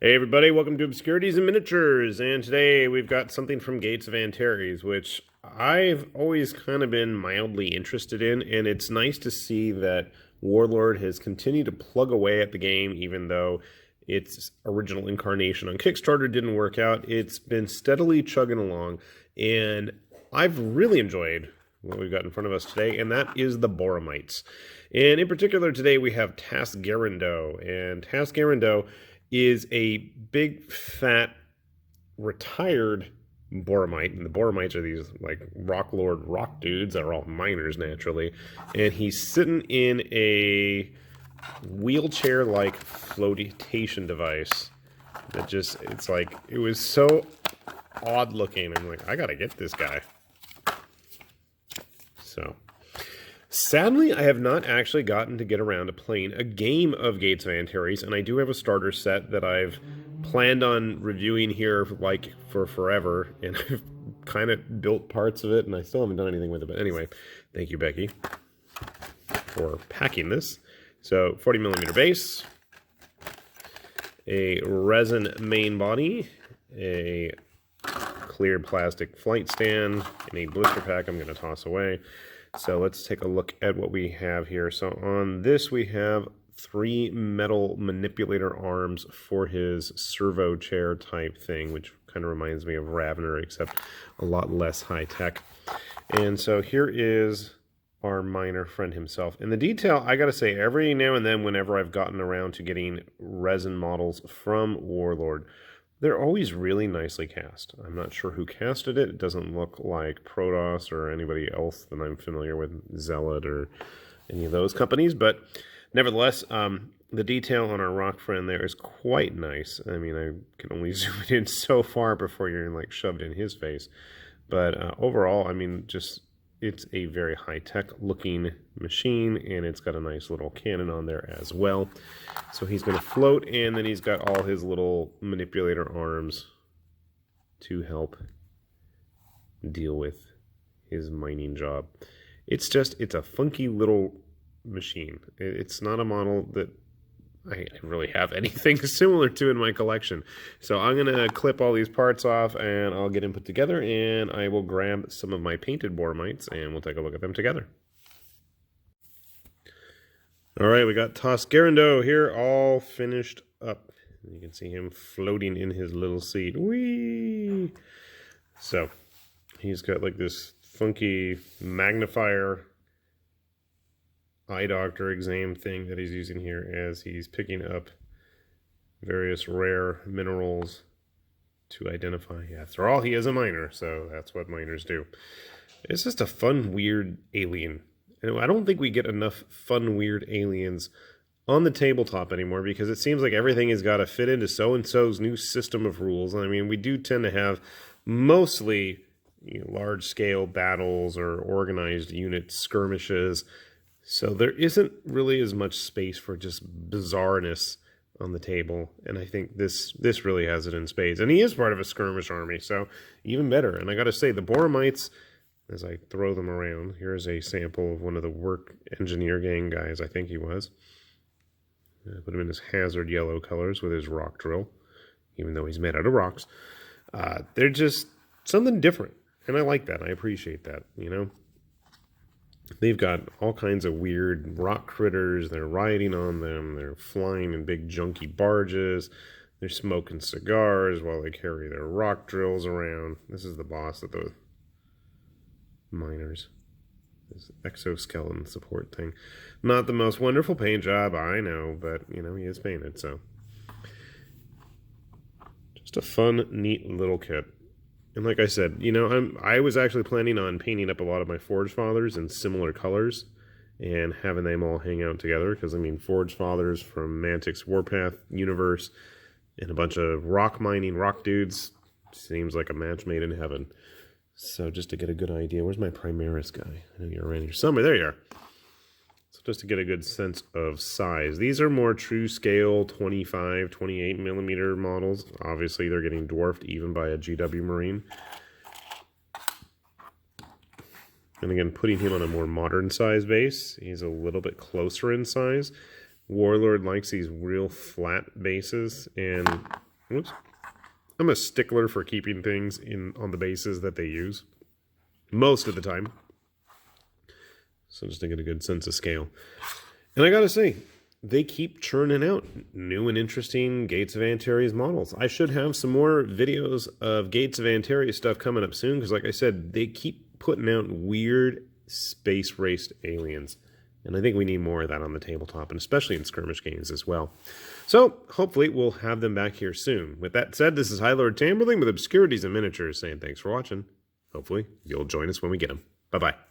Hey everybody, welcome to Obscurities and Miniatures, and today we've got something from Gates of Antares, which I've always kind of been mildly interested in, and it's nice to see that Warlord has continued to plug away at the game, even though its original incarnation on Kickstarter didn't work out. It's been steadily chugging along, and I've really enjoyed what we've got in front of us today, and that is the Boromites. And in particular, today we have Tas Geren'do, and Tas Geren'do is a big, fat, retired Boromite. And the Boromites are these, like, Warlord rock dudes that are all miners, naturally. And he's sitting in a wheelchair-like flotation device that just, it's like, it was so odd-looking. I'm like, I gotta get this guy. So... sadly, I have not actually gotten to get around to playing a game of Gates of Antares, and I do have a starter set that I've planned on reviewing here like for forever, and I've kind of built parts of it, and I still haven't done anything with it. But anyway, thank you, Becky, for packing this. So, 40mm base, a resin main body, a clear plastic flight stand, and a blister pack I'm going to toss away. So let's take a look at what we have here. So on this we have 3 metal manipulator arms for his servo chair type thing, which kind of reminds me of Ravner, except a lot less high tech. And so here is our miner friend himself. And the detail, I gotta say, every now and then whenever I've gotten around to getting resin models from Warlord, they're always really nicely cast. I'm not sure who casted it. It doesn't look like Protoss or anybody else that I'm familiar with, Zealot or any of those companies. But nevertheless, the detail on our rock friend there is quite nice. I mean, I can only zoom it in so far before you're like shoved in his face. But overall, I mean, just it's a very high-tech looking machine, and it's got a nice little cannon on there as well. So he's going to float, and then he's got all his little manipulator arms to help deal with his mining job. It's a funky little machine. It's not a model that I really have anything similar to in my collection. So I'm going to clip all these parts off, and I'll get them put together, and I will grab some of my painted Boromites, and we'll take a look at them together. Alright, we got Tas Geren'do here, all finished up. You can see him floating in his little seat. Whee! So, he's got like this funky magnifier eye doctor exam thing that he's using here as he's picking up various rare minerals to identify. After all, he is a miner, so that's what miners do. It's just a fun, weird alien. And I don't think we get enough fun, weird aliens on the tabletop anymore, because it seems like everything has got to fit into so-and-so's new system of rules. I mean, we do tend to have mostly large-scale battles or organized unit skirmishes. So there isn't really as much space for just bizarreness on the table, and I think this really has it in spades. And he is part of a skirmish army, so even better. And I got to say, the Boromites, as I throw them around, here's a sample of one of the work engineer gang guys, I think he was. Put him in his hazard yellow colors with his rock drill, even though he's made out of rocks. They're just something different, and I like that. I appreciate that, you know. They've got all kinds of weird rock critters. They're riding on them. They're flying in big junky barges. They're smoking cigars while they carry their rock drills around. This is the boss of the miners. This exoskeleton support thing. Not the most wonderful paint job, I know, but, you know, he is painted, so. Just a fun, neat little kit. And like I said, you know, I was actually planning on painting up a lot of my Forge Fathers in similar colors and having them all hang out together, because, I mean, Forge Fathers from Mantic's Warpath universe and a bunch of rock mining rock dudes seems like a match made in heaven. So just to get a good idea, where's my Primaris guy? I know you're around here somewhere. There you are. So just to get a good sense of size. These are more true scale 25, 28 millimeter models. Obviously, they're getting dwarfed even by a GW Marine. And again, putting him on a more modern size base, he's a little bit closer in size. Warlord likes these real flat bases, and Whoops. I'm a stickler for keeping things on the bases that they use. Most of the time. So just to get a good sense of scale. And I gotta say, they keep churning out new and interesting Gates of Antares models. I should have some more videos of Gates of Antares stuff coming up soon, because like I said, they keep putting out weird space-raced aliens. And I think we need more of that on the tabletop, and especially in skirmish games as well. So, hopefully, we'll have them back here soon. With that said, this is High Lord Tamberling with Obscurities and Miniatures saying thanks for watching. Hopefully, you'll join us when we get them. Bye-bye.